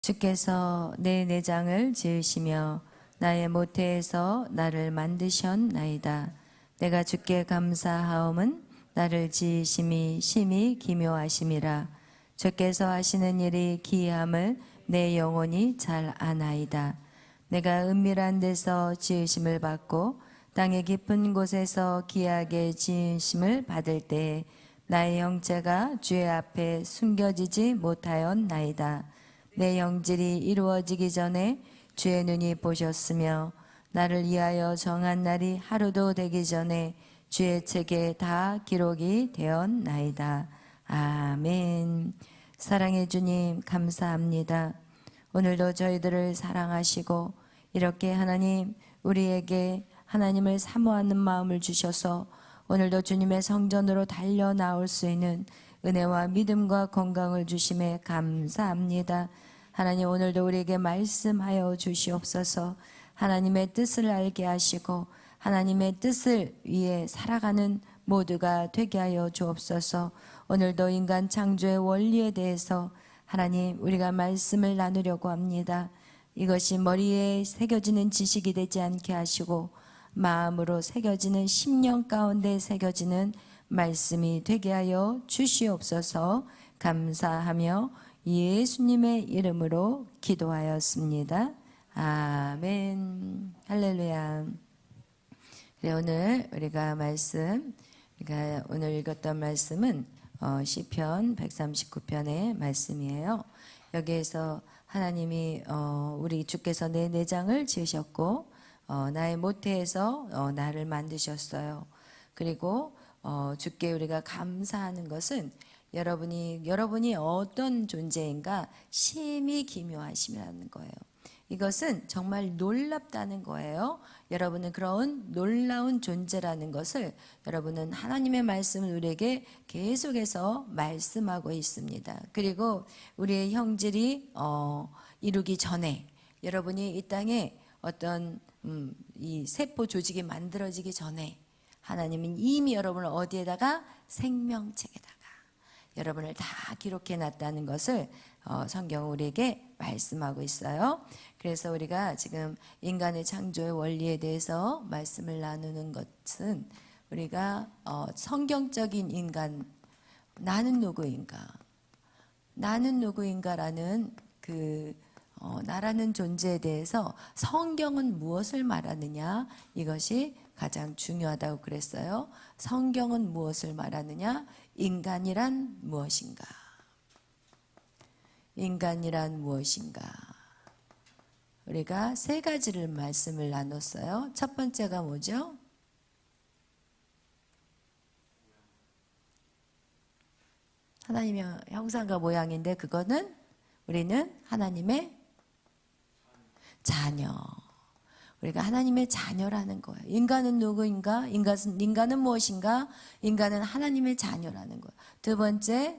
주께서 내 내장을 지으시며 나의 모태에서 나를 만드셨나이다. 내가 주께 감사하옴은 나를 지으심이 심히 기묘하심이라. 주께서 하시는 일이 기이함을 내 영혼이 잘 아나이다. 내가 은밀한 데서 지으심을 받고 땅의 깊은 곳에서 기이하게 지으심을 받을 때에 나의 형체가 주의 앞에 숨겨지지 못하였나이다. 내 영질이 이루어지기 전에 주의 눈이 보셨으며 나를 위하여 정한 날이 하루도 되기 전에 주의 책에 다 기록이 되었나이다. 아멘. 사랑의 주님 감사합니다. 오늘도 저희들을 사랑하시고 이렇게 하나님 우리에게 하나님을 사모하는 마음을 주셔서 오늘도 주님의 성전으로 달려 나올 수 있는 은혜와 믿음과 건강을 주심에 감사합니다. 하나님 오늘도 우리에게 말씀하여 주시옵소서. 하나님의 뜻을 알게 하시고 하나님의 뜻을 위해 살아가는 모두가 되게 하여 주옵소서. 오늘도 인간 창조의 원리에 대해서 하나님 우리가 말씀을 나누려고 합니다. 이것이 머리에 새겨지는 지식이 되지 않게 하시고 마음으로 새겨지는 심령 가운데 새겨지는 말씀이 되게 하여 주시옵소서. 감사하며 예수님의 이름으로 기도하였습니다. 아멘. 할렐루야. 네, 오늘 우리가 오늘 읽었던 말씀은 시편 139편의 말씀이에요. 여기에서 하나님이 우리 주께서 내 내장을 지으셨고 나의 모태에서 나를 만드셨어요. 그리고 주께 우리가 감사하는 것은 여러분이 어떤 존재인가 심히 기묘하심이라는 거예요. 이것은 정말 놀랍다는 거예요. 여러분은 그런 놀라운 존재라는 것을 여러분은 하나님의 말씀을 우리에게 계속해서 말씀하고 있습니다. 그리고 우리의 형질이 이루기 전에 여러분이 이 땅에 어떤 이 세포 조직이 만들어지기 전에 하나님은 이미 여러분을 어디에다가 생명책에다가 여러분을 다 기록해 놨다는 것을 성경은 우리에게 말씀하고 있어요. 그래서 우리가 지금 인간의 창조의 원리에 대해서 말씀을 나누는 것은 우리가 성경적인 인간, 나는 누구인가라는 나라는 존재에 대해서 성경은 무엇을 말하느냐, 이것이 가장 중요하다고 그랬어요. 성경은 무엇을 말하느냐? 인간이란 무엇인가? 인간이란 무엇인가? 우리가 세 가지를 말씀을 나눴어요. 첫 번째가 뭐죠? 하나님의 형상과 모양인데 그거는 우리는 하나님의 자녀. 우리가 하나님의 자녀라는 거예요. 인간은 누구인가? 인간은 무엇인가? 인간은 하나님의 자녀라는 거예요. 두 번째,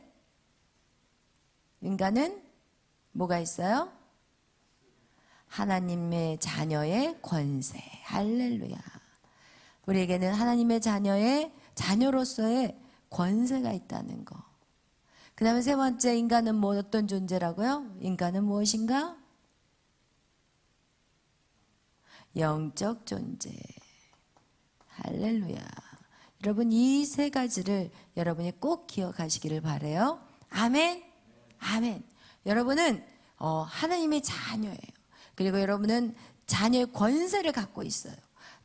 인간은 뭐가 있어요? 하나님의 자녀의 권세. 할렐루야. 우리에게는 하나님의 자녀로서의 권세가 있다는 거. 그 다음에 세 번째, 인간은 어떤 존재라고요? 인간은 무엇인가? 영적 존재. 할렐루야. 여러분 이 세 가지를 여러분이 꼭 기억하시기를 바라요. 아멘. 아멘. 여러분은 하나님의 자녀예요. 그리고 여러분은 자녀의 권세를 갖고 있어요.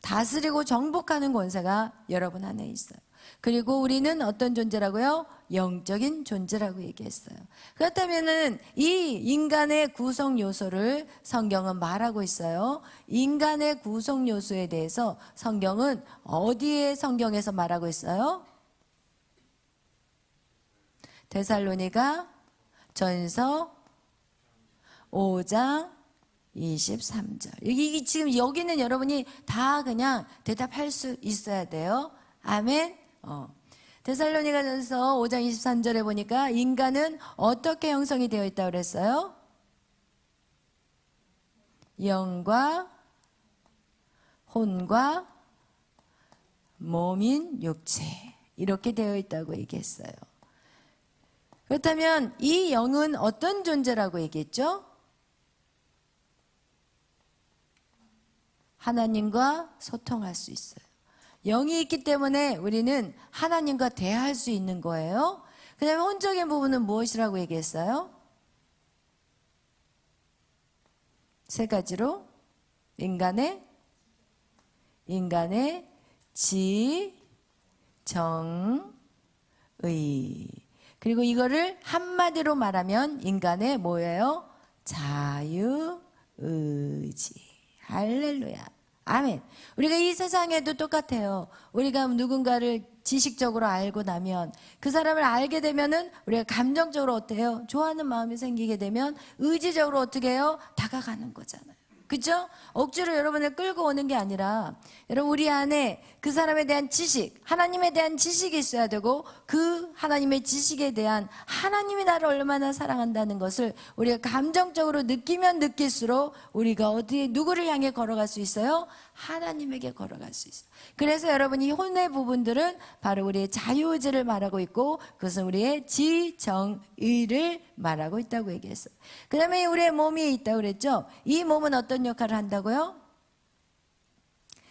다스리고 정복하는 권세가 여러분 안에 있어요. 그리고 우리는 어떤 존재라고요? 영적인 존재라고 얘기했어요. 그렇다면은 이 인간의 구성 요소를 성경은 말하고 있어요. 인간의 구성 요소에 대해서 성경은 어디에 성경에서 말하고 있어요? 데살로니가 전서 5장 23절. 이게 지금 여기는 여러분이 다 그냥 대답할 수 있어야 돼요. 아멘. 데살로니가전서 5장 23절에 보니까 인간은 어떻게 형성이 되어 있다고 그랬어요? 영과 혼과 몸인 육체, 이렇게 되어 있다고 얘기했어요. 그렇다면 이 영은 어떤 존재라고 얘기했죠? 하나님과 소통할 수 있어요. 영이 있기 때문에 우리는 하나님과 대화할 수 있는 거예요. 그 다음에 혼적인 부분은 무엇이라고 얘기했어요? 세 가지로 인간의 지, 정, 의. 그리고 이거를 한마디로 말하면 인간의 뭐예요? 자유, 의지. 할렐루야. 아멘. 우리가 이 세상에도 똑같아요. 우리가 누군가를 지식적으로 알고 나면 그 사람을 알게 되면은 우리가 감정적으로 어때요? 좋아하는 마음이 생기게 되면 의지적으로 어떻게 해요? 다가가는 거잖아요. 그죠? 억지로 여러분을 끌고 오는 게 아니라 여러분 우리 안에 그 사람에 대한 지식, 하나님에 대한 지식이 있어야 되고 그 하나님의 지식에 대한 하나님이 나를 얼마나 사랑한다는 것을 우리가 감정적으로 느끼면 느낄수록 우리가 어디에 누구를 향해 걸어갈 수 있어요? 하나님에게 걸어갈 수 있어요. 그래서 여러분 이 혼의 부분들은 바로 우리의 자유의지를 말하고 있고 그것은 우리의 지정의를 말하고 있다고 얘기했어요. 그 다음에 우리의 몸이 있다고 그랬죠. 이 몸은 어떤 역할을 한다고요?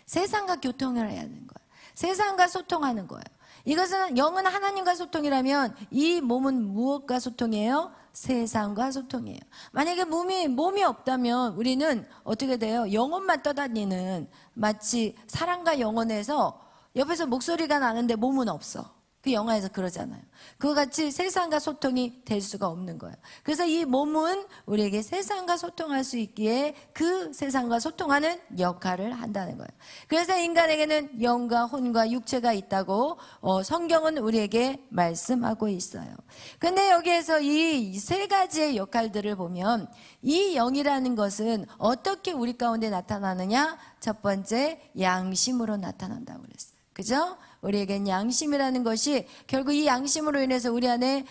세상과 교통을 해야 하는 거예요. 세상과 소통하는 거예요. 이것은 영은 하나님과 소통이라면 이 몸은 무엇과 소통이에요? 세상과 소통이에요. 만약에 몸이 없다면 우리는 어떻게 돼요? 영혼만 떠다니는 마치 사랑과 영혼에서 옆에서 목소리가 나는데 몸은 없어. 그 영화에서 그러잖아요. 그와 같이 세상과 소통이 될 수가 없는 거예요. 그래서 이 몸은 우리에게 세상과 소통할 수 있기에 그 세상과 소통하는 역할을 한다는 거예요. 그래서 인간에게는 영과 혼과 육체가 있다고 성경은 우리에게 말씀하고 있어요. 근데 여기에서 이 세 가지의 역할들을 보면 이 영이라는 것은 어떻게 우리 가운데 나타나느냐? 첫 번째 양심으로 나타난다고 그랬어요. 그죠? 우리에겐 양심이라는 것이 결국 이 양심으로 인해서 우리 안에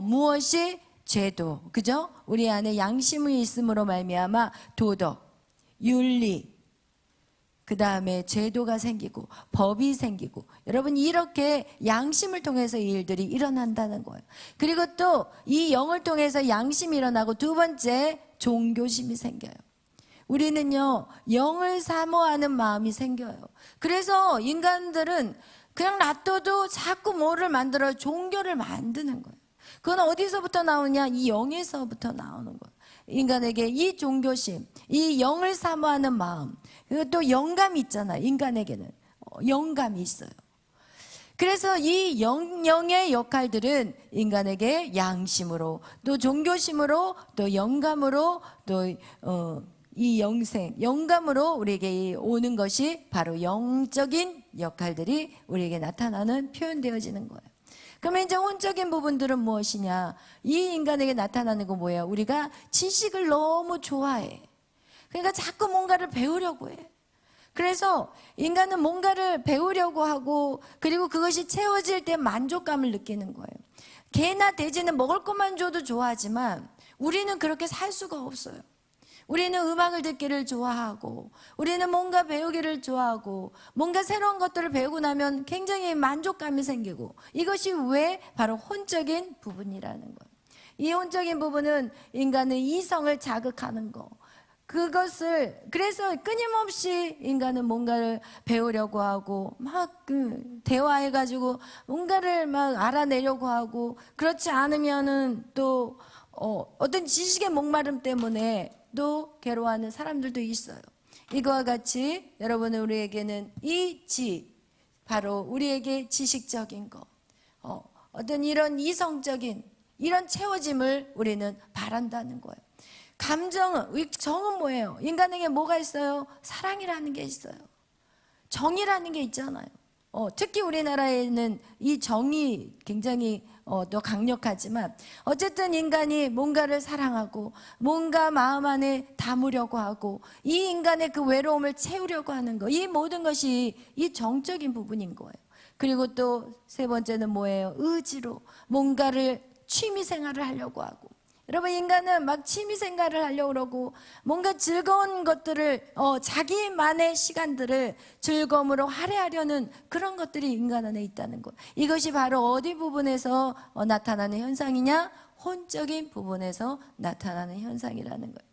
무엇이 죄도, 그죠? 우리 안에 양심이 있음으로 말미암아 도덕, 윤리, 그 다음에 제도가 생기고 법이 생기고 여러분 이렇게 양심을 통해서 이 일들이 일어난다는 거예요. 그리고 또 이 영을 통해서 양심이 일어나고 두 번째 종교심이 생겨요. 우리는요 영을 사모하는 마음이 생겨요. 그래서 인간들은 그냥 놔둬도 자꾸 뭐를 만들어 종교를 만드는 거예요. 그건 어디서부터 나오냐? 이 영에서부터 나오는 거예요. 인간에게 이 종교심, 이 영을 사모하는 마음, 그리고 또 영감이 있잖아요. 인간에게는 영감이 있어요. 그래서 이 영의 역할들은 인간에게 양심으로 또 종교심으로 또 영감으로 또 이 영감으로 우리에게 오는 것이 바로 영적인 역할들이 우리에게 나타나는 표현되어지는 거예요. 그러면 이제 혼적인 부분들은 무엇이냐? 이 인간에게 나타나는 건 뭐예요? 우리가 지식을 너무 좋아해. 그러니까 자꾸 뭔가를 배우려고 해. 그래서 인간은 뭔가를 배우려고 하고 그리고 그것이 채워질 때 만족감을 느끼는 거예요. 개나 돼지는 먹을 것만 줘도 좋아하지만 우리는 그렇게 살 수가 없어요. 우리는 음악을 듣기를 좋아하고 우리는 뭔가 배우기를 좋아하고 뭔가 새로운 것들을 배우고 나면 굉장히 만족감이 생기고 이것이 왜? 바로 혼적인 부분이라는 거예요. 이 혼적인 부분은 인간의 이성을 자극하는 거. 그것을 그래서 끊임없이 인간은 뭔가를 배우려고 하고 막 대화해가지고 뭔가를 막 알아내려고 하고 그렇지 않으면은 또 어떤 지식의 목마름 때문에 또 괴로워하는 사람들도 있어요. 이거와 같이 여러분 우리에게는 바로 우리에게 지식적인 거 어떤 이런 이성적인 이런 채워짐을 우리는 바란다는 거예요. 정은 뭐예요? 인간에게 뭐가 있어요? 사랑이라는 게 있어요. 정이라는 게 있잖아요. 특히 우리나라에는 이 정이 굉장히 더 강력하지만 어쨌든 인간이 뭔가를 사랑하고 뭔가 마음 안에 담으려고 하고 이 인간의 그 외로움을 채우려고 하는 거, 이 모든 것이 이 정적인 부분인 거예요. 그리고 또 세 번째는 뭐예요? 의지로 뭔가를 취미 생활을 하려고 하고 여러분 인간은 막 취미 생활을 하려고 그러고 뭔가 즐거운 것들을 자기만의 시간들을 즐거움으로 할애하려는 그런 것들이 인간 안에 있다는 것. 이것이 바로 어디 부분에서 나타나는 현상이냐? 혼적인 부분에서 나타나는 현상이라는 거예요.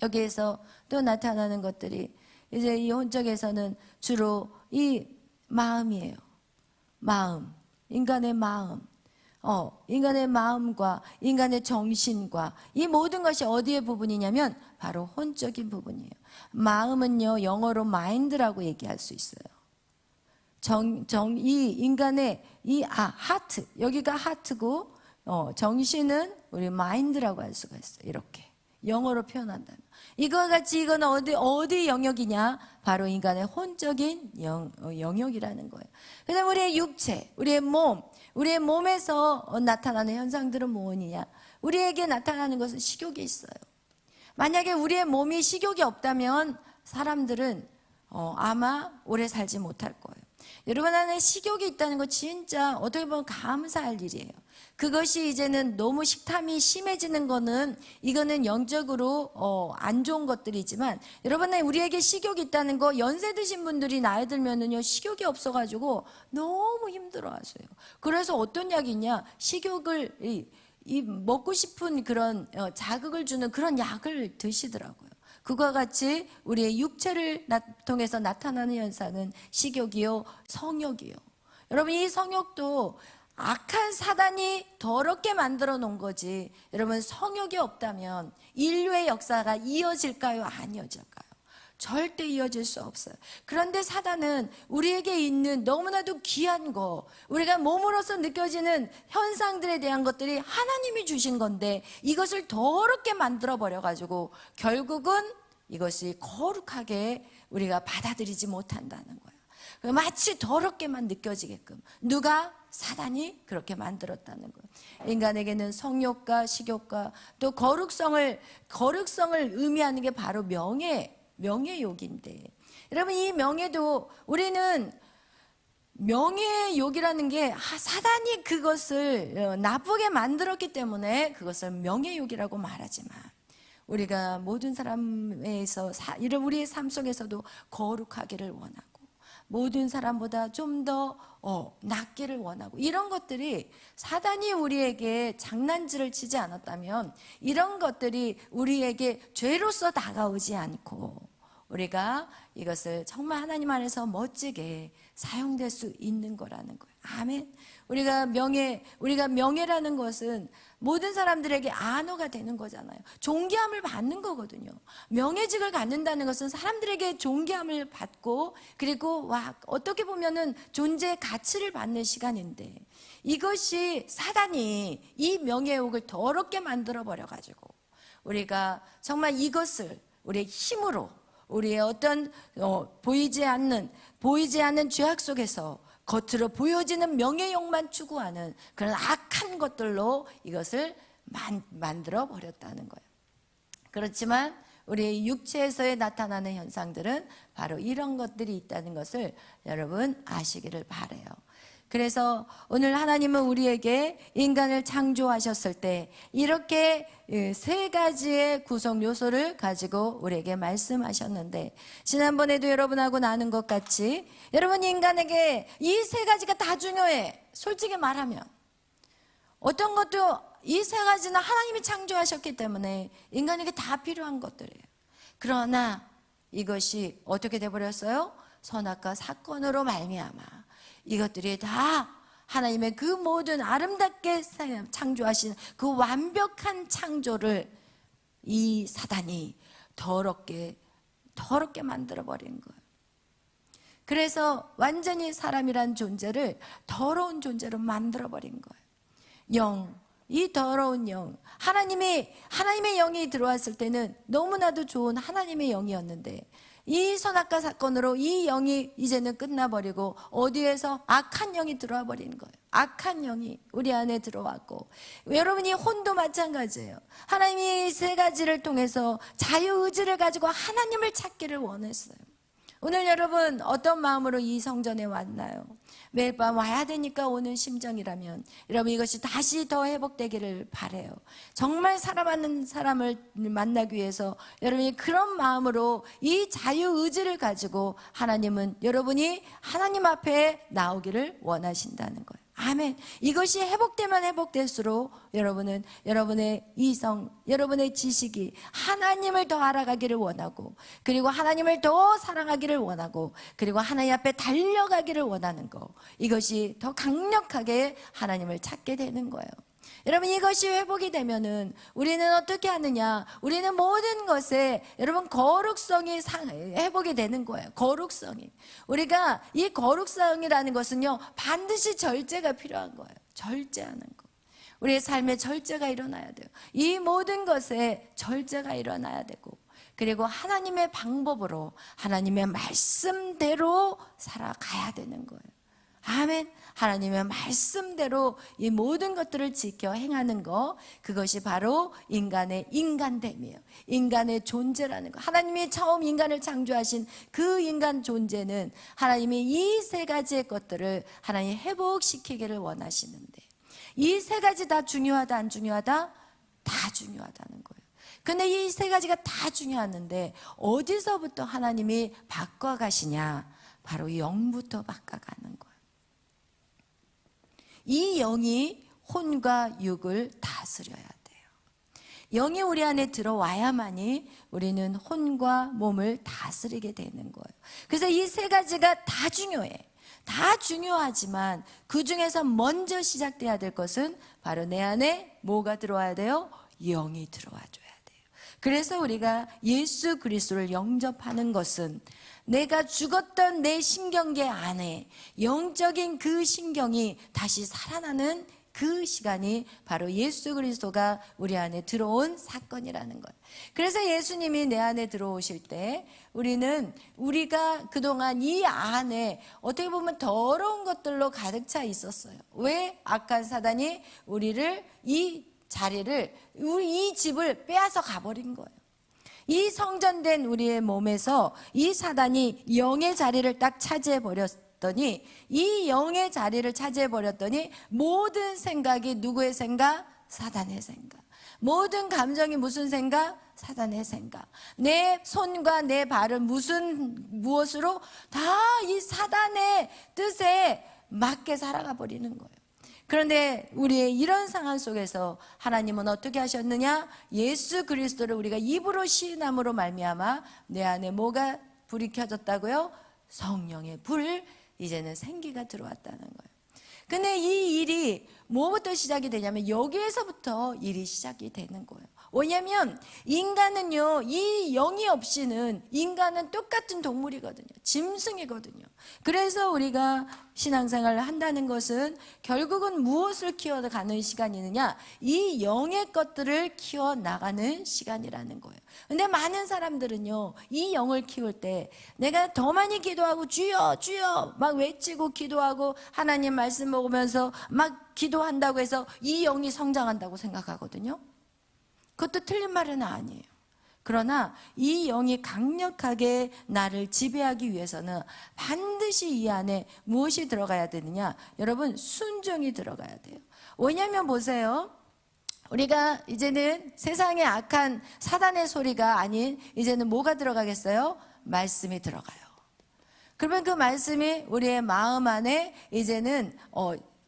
여기에서 또 나타나는 것들이 이제 이 혼적에서는 주로 이 마음이에요. 마음, 인간의 마음. 인간의 마음과 인간의 정신과 이 모든 것이 어디의 부분이냐면 바로 혼적인 부분이에요. 마음은요, 영어로 mind라고 얘기할 수 있어요. 이 인간의 하트, 여기가 하트고, 정신은 우리 mind라고 할 수가 있어요. 이렇게. 영어로 표현한다면. 이거와 같이 이건 어디 영역이냐? 바로 인간의 혼적인 영역이라는 거예요. 그다음 우리의 육체, 우리의 몸에서 나타나는 현상들은 뭐냐? 우리에게 나타나는 것은 식욕이 있어요. 만약에 우리의 몸이 식욕이 없다면 사람들은 아마 오래 살지 못할 거예요. 여러분 안에 식욕이 있다는 거 진짜 어떻게 보면 감사할 일이에요. 그것이 이제는 너무 식탐이 심해지는 거는 이거는 영적으로 안 좋은 것들이지만 여러분 우리에게 식욕이 있다는 거 연세 드신 분들이 나이 들면은요 식욕이 없어가지고 너무 힘들어하세요. 그래서 어떤 약이 있냐, 식욕을 먹고 싶은 그런 자극을 주는 그런 약을 드시더라고요. 그와 같이 우리의 육체를 통해서 나타나는 현상은 식욕이요, 성욕이요. 여러분 이 성욕도 악한 사단이 더럽게 만들어 놓은 거지, 여러분 성욕이 없다면 인류의 역사가 이어질까요? 안 이어질까요? 절대 이어질 수 없어요. 그런데 사단은 우리에게 있는 너무나도 귀한 거, 우리가 몸으로서 느껴지는 현상들에 대한 것들이 하나님이 주신 건데 이것을 더럽게 만들어 버려가지고 결국은 이것이 거룩하게 우리가 받아들이지 못한다는 거예요. 마치 더럽게만 느껴지게끔 누가? 사단이 그렇게 만들었다는 거예요. 인간에게는 성욕과 식욕과 또 거룩성을 의미하는 게 바로 명예욕인데, 여러분 이 명예도 우리는 명예욕이라는 게 사단이 그것을 나쁘게 만들었기 때문에 그것을 명예욕이라고 말하지만 우리가 모든 사람에서 우리의 삶 속에서도 거룩하기를 원하고 모든 사람보다 좀 더 낫기를 원하고 이런 것들이 사단이 우리에게 장난질을 치지 않았다면 이런 것들이 우리에게 죄로서 다가오지 않고 우리가 이것을 정말 하나님 안에서 멋지게 사용될 수 있는 거라는 거예요. 아멘. 우리가 명예라는 것은 모든 사람들에게 안호가 되는 거잖아요. 존귀함을 받는 거거든요. 명예직을 갖는다는 것은 사람들에게 존귀함을 받고 그리고 어떻게 보면은 존재의 가치를 받는 시간인데 이것이 사단이 이 명예욕을 더럽게 만들어 버려가지고 우리가 정말 이것을 우리의 힘으로 우리의 어떤 보이지 않는 죄악 속에서 겉으로 보여지는 명예욕만 추구하는 그런 악한 것들로 이것을 만들어 버렸다는 거예요. 그렇지만 우리의 육체에서의 나타나는 현상들은 바로 이런 것들이 있다는 것을 여러분 아시기를 바라요. 그래서 오늘 하나님은 우리에게 인간을 창조하셨을 때 이렇게 세 가지의 구성 요소를 가지고 우리에게 말씀하셨는데, 지난번에도 여러분하고 나눈 것 같이 여러분 인간에게 이 세 가지가 다 중요해. 솔직히 말하면 어떤 것도 이 세 가지는 하나님이 창조하셨기 때문에 인간에게 다 필요한 것들이에요. 그러나 이것이 어떻게 돼버렸어요? 선악과 사건으로 말미암아 이것들이 다 하나님의 그 모든 아름답게 창조하신 그 완벽한 창조를 이 사단이 더럽게 만들어버린 거예요. 그래서 완전히 사람이란 존재를 더러운 존재로 만들어버린 거예요. 이 더러운 영, 하나님의 영이 들어왔을 때는 너무나도 좋은 하나님의 영이었는데 이 선악과 사건으로 이 영이 이제는 끝나버리고 어디에서 악한 영이 들어와 버리는 거예요. 악한 영이 우리 안에 들어왔고, 여러분이 혼도 마찬가지예요. 하나님이 세 가지를 통해서 자유의지를 가지고 하나님을 찾기를 원했어요. 오늘 여러분 어떤 마음으로 이 성전에 왔나요? 매일 밤 와야 되니까 오는 심정이라면 여러분 이것이 다시 더 회복되기를 바라요. 정말 사랑하는 사람을 만나기 위해서 여러분이 그런 마음으로 이 자유의지를 가지고 하나님은 여러분이 하나님 앞에 나오기를 원하신다는 거예요. 아멘. 이것이 회복되면 회복될수록 여러분은 여러분의 이성, 여러분의 지식이 하나님을 더 알아가기를 원하고, 그리고 하나님을 더 사랑하기를 원하고, 그리고 하나님 앞에 달려가기를 원하는 거, 이것이 더 강력하게 하나님을 찾게 되는 거예요. 여러분, 이것이 회복이 되면은 우리는 어떻게 하느냐? 우리는 모든 것에 여러분 거룩성이 회복이 되는 거예요. 거룩성이. 우리가 이 거룩성이라는 것은요, 반드시 절제가 필요한 거예요. 절제하는 거. 우리의 삶에 절제가 일어나야 돼요. 이 모든 것에 절제가 일어나야 되고, 그리고 하나님의 방법으로, 하나님의 말씀대로 살아가야 되는 거예요. 아멘. 하나님의 말씀대로 이 모든 것들을 지켜 행하는 거, 그것이 바로 인간의 인간됨이에요. 인간의 존재라는 거. 하나님이 처음 인간을 창조하신 그 인간 존재는 하나님이 이 세 가지의 것들을 하나님 회복시키기를 원하시는데, 이 세 가지 다 중요하다 안 중요하다? 다 중요하다는 거예요. 근데 이 세 가지가 다 중요한데 어디서부터 하나님이 바꿔가시냐? 바로 영부터 바꿔가는 거예요. 이 영이 혼과 육을 다스려야 돼요. 영이 우리 안에 들어와야만이 우리는 혼과 몸을 다스리게 되는 거예요. 그래서 이 세 가지가 다 중요해. 다 중요하지만 그 중에서 먼저 시작돼야 될 것은 바로 내 안에 뭐가 들어와야 돼요? 영이 들어와 줘야 돼요. 그래서 우리가 예수 그리스도를 영접하는 것은 내가 죽었던 내 신경계 안에 영적인 그 신경이 다시 살아나는 그 시간이 바로 예수 그리스도가 우리 안에 들어온 사건이라는 거예요. 그래서 예수님이 내 안에 들어오실 때 우리가 그동안 이 안에 어떻게 보면 더러운 것들로 가득 차 있었어요. 왜? 악한 사단이 우리를 이 자리를, 이 집을 빼앗아 가버린 거예요. 이 성전된 우리의 몸에서 이 사단이 영의 자리를 딱 차지해 버렸더니, 이 영의 자리를 차지해 버렸더니 모든 생각이 누구의 생각? 사단의 생각. 모든 감정이 무슨 생각? 사단의 생각. 내 손과 내 발은 무엇으로? 다 이 사단의 뜻에 맞게 살아가 버리는 거예요. 그런데 우리의 이런 상황 속에서 하나님은 어떻게 하셨느냐? 예수 그리스도를 우리가 입으로 시인함으로 말미암아 내 안에 뭐가 불이 켜졌다고요? 성령의 불, 이제는 생기가 들어왔다는 거예요. 근데 이 일이 뭐부터 시작이 되냐면 여기에서부터 일이 시작이 되는 거예요. 왜냐하면 인간은요, 이 영이 없이는, 인간은 똑같은 동물이거든요. 짐승이거든요. 그래서 우리가 신앙생활을 한다는 것은 결국은 무엇을 키워가는 시간이느냐? 이 영의 것들을 키워나가는 시간이라는 거예요. 근데 많은 사람들은요, 이 영을 키울 때 내가 더 많이 기도하고 주여 주여 막 외치고 기도하고 하나님 말씀 먹으면서 막 기도한다고 해서 이 영이 성장한다고 생각하거든요. 그것도 틀린 말은 아니에요. 그러나 이 영이 강력하게 나를 지배하기 위해서는 반드시 이 안에 무엇이 들어가야 되느냐? 여러분, 순종이 들어가야 돼요. 왜냐하면 보세요, 우리가 이제는 세상의 악한 사단의 소리가 아닌 이제는 뭐가 들어가겠어요? 말씀이 들어가요. 그러면 그 말씀이 우리의 마음 안에 이제는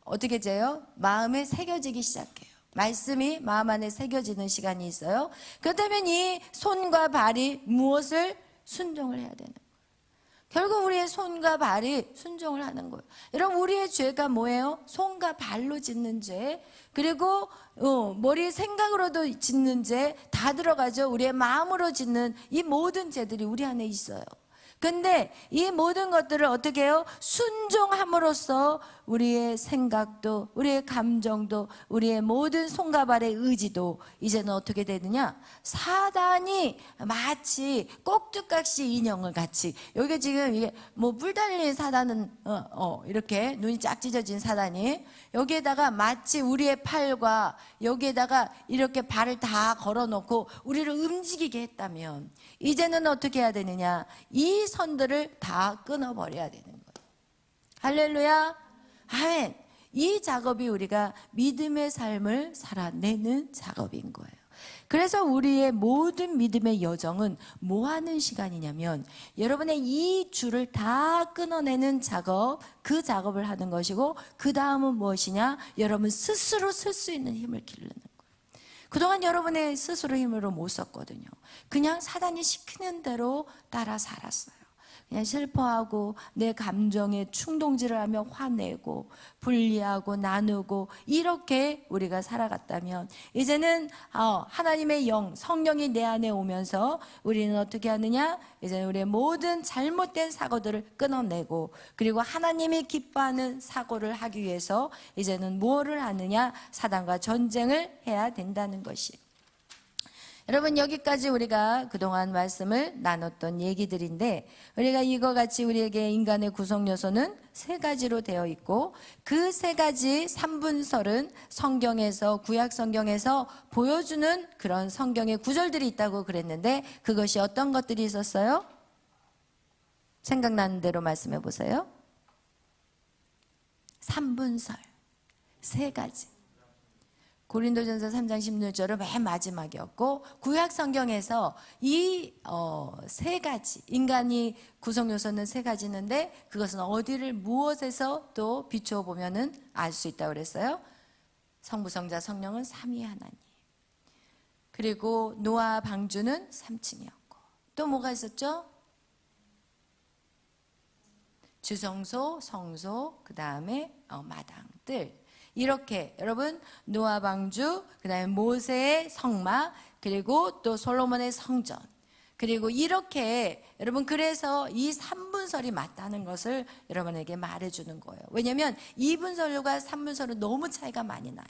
어떻게 돼요? 마음에 새겨지기 시작해요. 말씀이 마음 안에 새겨지는 시간이 있어요. 그렇다면 이 손과 발이 무엇을 순종을 해야 되는 거예요. 결국 우리의 손과 발이 순종을 하는 거예요. 여러분, 우리의 죄가 뭐예요? 손과 발로 짓는 죄, 그리고 머리 생각으로도 짓는 죄 다 들어가죠. 우리의 마음으로 짓는 이 모든 죄들이 우리 안에 있어요. 근데 이 모든 것들을 어떻게 해요? 순종함으로써 우리의 생각도, 우리의 감정도, 우리의 모든 손과 발의 의지도 이제는 어떻게 되느냐? 사단이 마치 꼭두각시 인형을 같이, 여기 지금 이게 뭐 뿔 달린 사단은 이렇게 눈이 쫙 찢어진 사단이 여기에다가 마치 우리의 팔과 여기에다가 이렇게 발을 다 걸어놓고 우리를 움직이게 했다면 이제는 어떻게 해야 되느냐? 이 선들을 다 끊어버려야 되는 거예요. 할렐루야. 아멘. 이 작업이 우리가 믿음의 삶을 살아내는 작업인 거예요. 그래서 우리의 모든 믿음의 여정은 뭐 하는 시간이냐면 여러분의 이 줄을 다 끊어내는 작업, 그 작업을 하는 것이고, 그 다음은 무엇이냐? 여러분 스스로 쓸 수 있는 힘을 기르는 거예요. 그동안 여러분의 스스로 힘으로 못 썼거든요. 그냥 사단이 시키는 대로 따라 살았어요. 그냥 슬퍼하고 내 감정에 충동질을 하며 화내고 분리하고 나누고 이렇게 우리가 살아갔다면, 이제는 하나님의 영, 성령이 내 안에 오면서 우리는 어떻게 하느냐? 이제는 우리의 모든 잘못된 사고들을 끊어내고, 그리고 하나님이 기뻐하는 사고를 하기 위해서 이제는 무엇을 하느냐? 사단과 전쟁을 해야 된다는 것이. 여러분, 여기까지 우리가 그동안 말씀을 나눴던 얘기들인데, 우리가 이거 같이 우리에게 인간의 구성 요소는 세 가지로 되어 있고, 그 세 가지 3분설은 성경에서, 구약 성경에서 보여주는 그런 성경의 구절들이 있다고 그랬는데, 그것이 어떤 것들이 있었어요? 생각나는 대로 말씀해 보세요. 3분설 세 가지. 고린도전서 3장 16절은 맨 마지막이었고, 구약 성경에서 이 세 가지, 인간이 구성 요소는 세 가지인데, 그것은 어디를 무엇에서 또 비추어 보면은 알 수 있다고 그랬어요. 성부, 성자, 성령은 삼위 하나님. 그리고 노아 방주는 3층이었고, 또 뭐가 있었죠? 주성소, 성소, 그 다음에 마당들. 이렇게 여러분, 노아 방주, 그 다음에 모세의 성막, 그리고 또 솔로몬의 성전, 그리고 이렇게 여러분, 그래서 이 3분설이 맞다는 것을 여러분에게 말해주는 거예요. 왜냐하면 2분설과 3분설은 너무 차이가 많이 나요.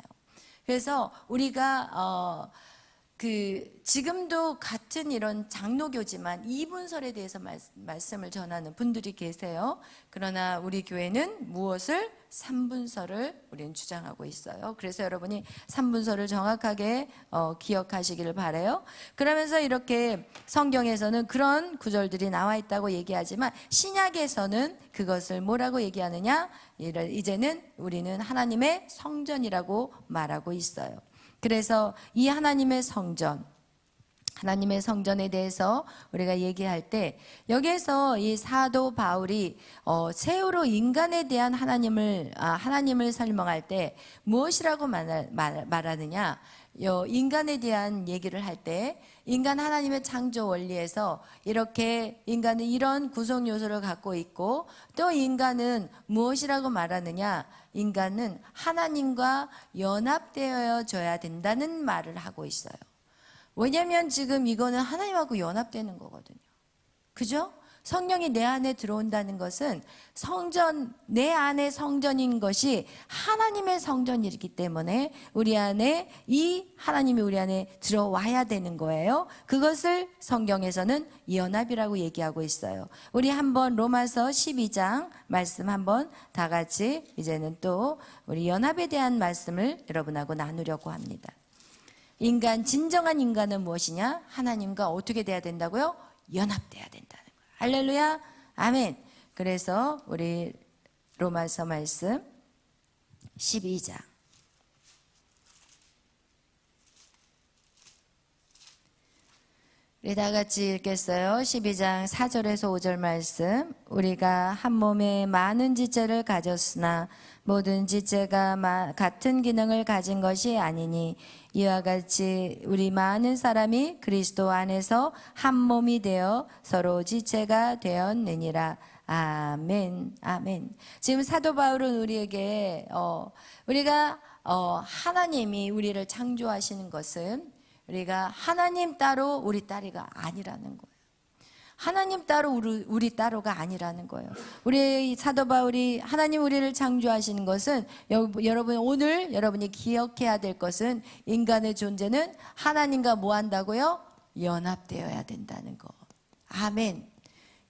그래서 우리가 지금도 같은 이런 장로교지만 2분설에 대해서 말씀을 전하는 분들이 계세요. 그러나 우리 교회는 무엇을? 3분설을 우리는 주장하고 있어요. 그래서 여러분이 3분설을 정확하게 기억하시기를 바라요. 그러면서 이렇게 성경에서는 그런 구절들이 나와 있다고 얘기하지만, 신약에서는 그것을 뭐라고 얘기하느냐? 이제는 우리는 하나님의 성전이라고 말하고 있어요. 그래서 이 하나님의 성전, 하나님의 성전에 대해서 우리가 얘기할 때, 여기에서 이 사도 바울이 최후로 인간에 대한 하나님을 설명할 때 무엇이라고 말하느냐? 인간에 대한 얘기를 할 때, 인간 하나님의 창조 원리에서 이렇게 인간은 이런 구성 요소를 갖고 있고, 또 인간은 무엇이라고 말하느냐? 인간은 하나님과 연합되어져야 된다는 말을 하고 있어요. 왜냐하면 지금 이거는 하나님하고 연합되는 거거든요. 그죠? 성령이 내 안에 들어온다는 것은 내 안에 성전인 것이 하나님의 성전이기 때문에 우리 안에 이 하나님이 우리 안에 들어와야 되는 거예요. 그것을 성경에서는 연합이라고 얘기하고 있어요. 우리 한번 로마서 12장 말씀 한번 다 같이 이제는 또 우리 연합에 대한 말씀을 여러분하고 나누려고 합니다. 진정한 인간은 무엇이냐? 하나님과 어떻게 돼야 된다고요? 연합돼야 된다는 거예요. 할렐루야, 아멘. 그래서 우리 로마서 말씀 12장 우리 다 같이 읽겠어요. 12장 4절에서 5절 말씀. 우리가 한 몸에 많은 지체를 가졌으나 모든 지체가 같은 기능을 가진 것이 아니니, 이와 같이 우리 많은 사람이 그리스도 안에서 한 몸이 되어 서로 지체가 되었느니라. 아멘, 아멘. 지금 사도 바울은 우리에게 우리가 하나님이 우리를 창조하시는 것은 우리가 하나님 따로 우리 따리가 아니라는 거예요. 하나님 따로 우리 따로가 아니라는 거예요. 우리 사도 바울이 하나님 우리를 창조하시는 것은, 여러분 오늘 여러분이 기억해야 될 것은, 인간의 존재는 하나님과 뭐 한다고요? 연합되어야 된다는 거. 아멘.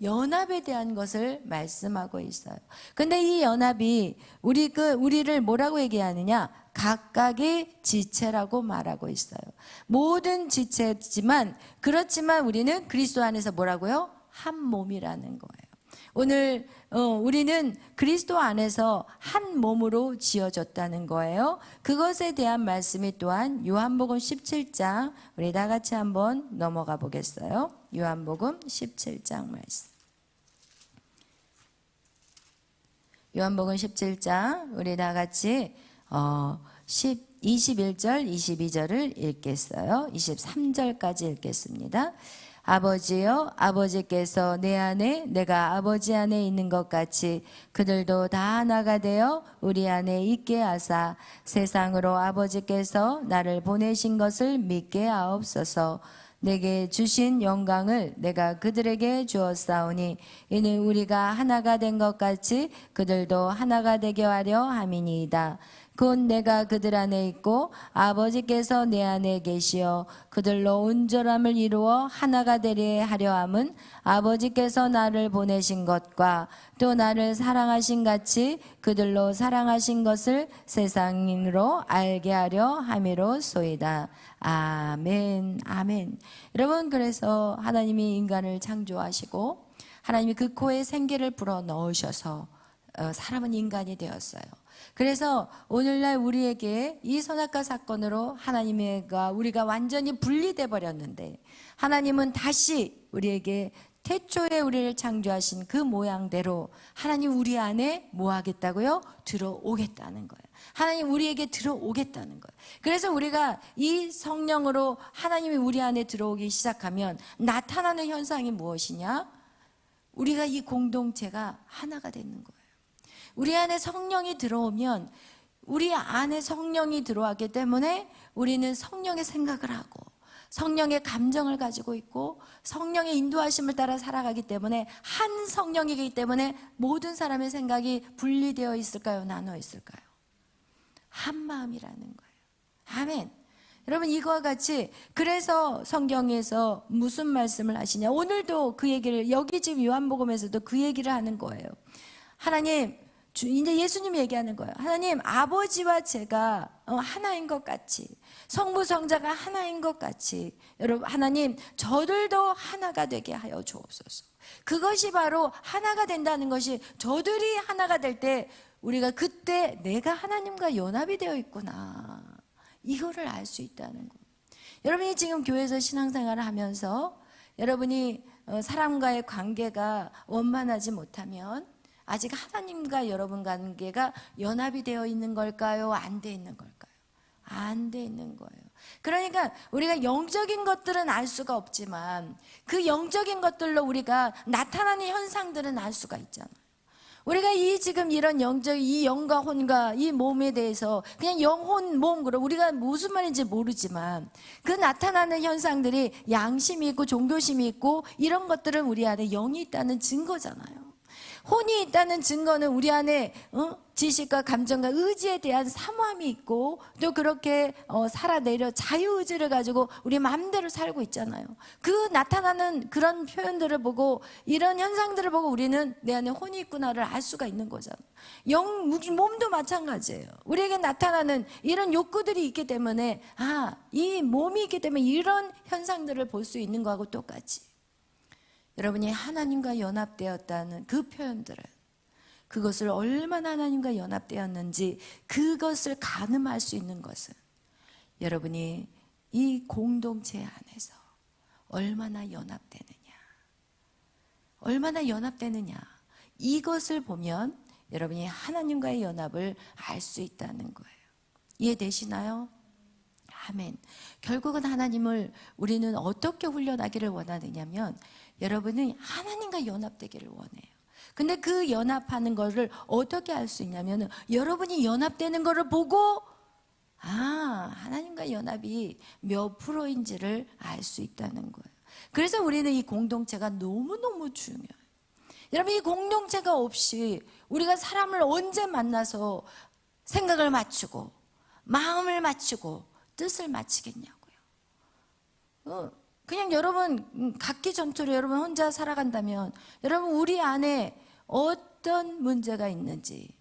연합에 대한 것을 말씀하고 있어요. 근데 이 연합이 우리를 뭐라고 얘기하느냐? 각각의 지체라고 말하고 있어요. 모든 지체지만, 그렇지만 우리는 그리스도 안에서 뭐라고요? 한 몸이라는 거예요. 오늘 우리는 그리스도 안에서 한 몸으로 지어졌다는 거예요. 그것에 대한 말씀이 또한 요한복음 17장, 우리 다 같이 한번 넘어가 보겠어요. 요한복음 17장 말씀. 요한복음 17장, 우리 다 같이 21절, 22절을 읽겠어요. 23절까지 읽겠습니다. 아버지여, 아버지께서 내 안에 내가 아버지 안에 있는 것 같이 그들도 다 하나가 되어 우리 안에 있게 하사 세상으로 아버지께서 나를 보내신 것을 믿게 하옵소서. 내게 주신 영광을 내가 그들에게 주었사오니 이는 우리가 하나가 된 것 같이 그들도 하나가 되게 하려 함이니이다. 곧 내가 그들 안에 있고 아버지께서 내 안에 계시어 그들로 온전함을 이루어 하나가 되게 하려 함은 아버지께서 나를 보내신 것과 또 나를 사랑하신 같이 그들로 사랑하신 것을 세상으로 알게 하려 함이로소이다. 아멘, 아멘. 여러분, 그래서 하나님이 인간을 창조하시고 하나님이 그 코에 생기를 불어 넣으셔서 사람은 인간이 되었어요. 그래서 오늘날 우리에게 이 선악과 사건으로 하나님과 우리가 완전히 분리돼 버렸는데 하나님은 다시 우리에게 태초에 우리를 창조하신 그 모양대로 하나님 우리 안에 뭐 하겠다고요? 들어오겠다는 거예요. 하나님 우리에게 들어오겠다는 거예요. 그래서 우리가 이 성령으로 하나님이 우리 안에 들어오기 시작하면 나타나는 현상이 무엇이냐? 우리가 이 공동체가 하나가 되는 거예요. 우리 안에 성령이 들어오면 우리 안에 성령이 들어왔기 때문에 우리는 성령의 생각을 하고 성령의 감정을 가지고 있고 성령의 인도하심을 따라 살아가기 때문에 한 성령이기 때문에 모든 사람의 생각이 분리되어 있을까요? 나눠 있을까요? 한 마음이라는 거예요. 아멘. 여러분, 이거와 같이 그래서 성경에서 무슨 말씀을 하시냐? 오늘도 그 얘기를, 여기 지금 요한복음에서도 그 얘기를 하는 거예요. 하나님, 이제 예수님이 얘기하는 거예요. 하나님, 아버지와 제가 하나인 것 같이, 성부 성자가 하나인 것 같이, 여러분, 하나님 저들도 하나가 되게 하여 주옵소서. 그것이 바로 하나가 된다는 것이, 저들이 하나가 될 때 우리가 그때 내가 하나님과 연합이 되어 있구나, 이거를 알 수 있다는 거예요. 여러분이 지금 교회에서 신앙생활을 하면서 여러분이 사람과의 관계가 원만하지 못하면 아직 하나님과 여러분 관계가 연합이 되어 있는 걸까요? 안 돼 있는 걸까요? 안 돼 있는 거예요. 그러니까 우리가 영적인 것들은 알 수가 없지만 그 영적인 것들로 우리가 나타나는 현상들은 알 수가 있잖아요. 우리가 이 지금 이런 영적, 이 영과 혼과 이 몸에 대해서 그냥 영혼 몸, 그러 우리가 무슨 말인지 모르지만 그 나타나는 현상들이 양심이 있고 종교심이 있고 이런 것들은 우리 안에 영이 있다는 증거잖아요. 혼이 있다는 증거는 우리 안에 지식과 감정과 의지에 대한 사모함이 있고 또 그렇게 살아내려 자유의지를 가지고 우리 마음대로 살고 있잖아요. 그 나타나는 그런 표현들을 보고 이런 현상들을 보고 우리는 내 안에 혼이 있구나를 알 수가 있는 거잖아요. 몸도 마찬가지예요. 우리에게 나타나는 이런 욕구들이 있기 때문에 이 몸이 있기 때문에 이런 현상들을 볼 수 있는 거하고 똑같이 여러분이 하나님과 연합되었다는 그 표현들은 그것을 얼마나 하나님과 연합되었는지 그것을 가늠할 수 있는 것은 여러분이 이 공동체 안에서 얼마나 연합되느냐, 얼마나 연합되느냐, 이것을 보면 여러분이 하나님과의 연합을 알 수 있다는 거예요. 이해되시나요? 아멘. 결국은 하나님을 우리는 어떻게 훈련하기를 원하느냐면 여러분이 하나님과 연합되기를 원해요. 근데 그 연합하는 거를 어떻게 알 수 있냐면 여러분이 연합되는 거를 보고 하나님과 연합이 몇 프로인지를 알 수 있다는 거예요. 그래서 우리는 이 공동체가 너무너무 중요해요. 여러분, 이 공동체가 없이 우리가 사람을 언제 만나서 생각을 맞추고 마음을 맞추고 뜻을 맞추겠냐고요. 그냥 여러분 각기 전투로 여러분 혼자 살아간다면 여러분 우리 안에 어떤 문제가 있는지,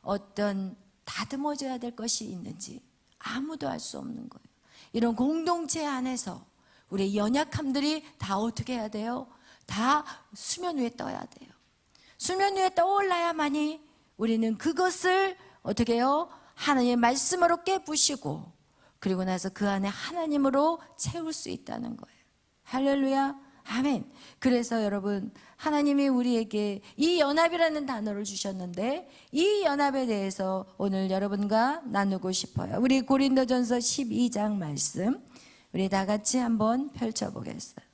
어떤 다듬어져야 될 것이 있는지 아무도 알 수 없는 거예요. 이런 공동체 안에서 우리의 연약함들이 다 어떻게 해야 돼요? 다 수면 위에 떠야 돼요. 수면 위에 떠올라야만이 우리는 그것을 어떻게 해요? 하나님의 말씀으로 깨부시고 그리고 나서 그 안에 하나님으로 채울 수 있다는 거예요. 할렐루야, 아멘. 그래서 여러분, 하나님이 우리에게 이 연합이라는 단어를 주셨는데 이 연합에 대해서 오늘 여러분과 나누고 싶어요. 우리 고린도전서 12장 말씀 우리 다 같이 한번 펼쳐보겠어요.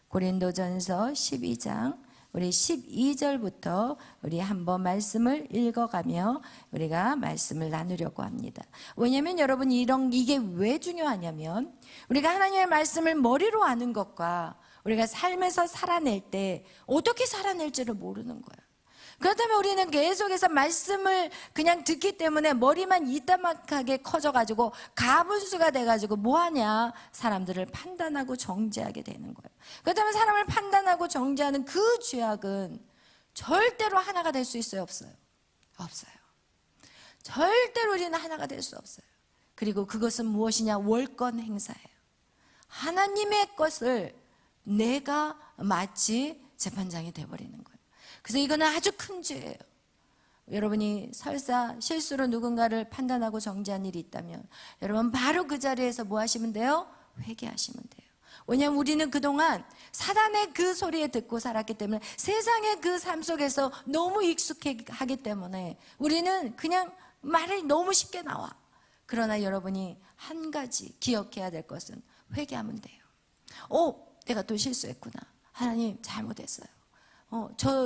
고린도전서 12장 우리 12절부터 우리 한번 말씀을 읽어가며 우리가 말씀을 나누려고 합니다. 왜냐하면 여러분 이게 왜 중요하냐면 우리가 하나님의 말씀을 머리로 아는 것과 우리가 삶에서 살아낼 때 어떻게 살아낼지를 모르는 거예요. 그렇다면 우리는 계속해서 말씀을 그냥 듣기 때문에 머리만 이따만하게 커져가지고 가분수가 돼가지고 뭐하냐? 사람들을 판단하고 정죄하게 되는 거예요. 그렇다면 사람을 판단하고 정죄하는 그 죄악은 절대로 하나가 될 수 있어요? 없어요? 없어요. 절대로 우리는 하나가 될 수 없어요. 그리고 그것은 무엇이냐? 월권 행사예요. 하나님의 것을 내가 마치 재판장이 돼버리는 거예요. 그래서 이거는 아주 큰 죄예요. 여러분이 설사 실수로 누군가를 판단하고 정죄한 일이 있다면 여러분 바로 그 자리에서 뭐 하시면 돼요? 회개하시면 돼요. 왜냐하면 우리는 그동안 사단의 그 소리에 듣고 살았기 때문에 세상의 그 삶 속에서 너무 익숙하기 때문에 우리는 그냥 말이 너무 쉽게 나와. 그러나 여러분이 한 가지 기억해야 될 것은 회개하면 돼요. 내가 또 실수했구나. 하나님 잘못했어요.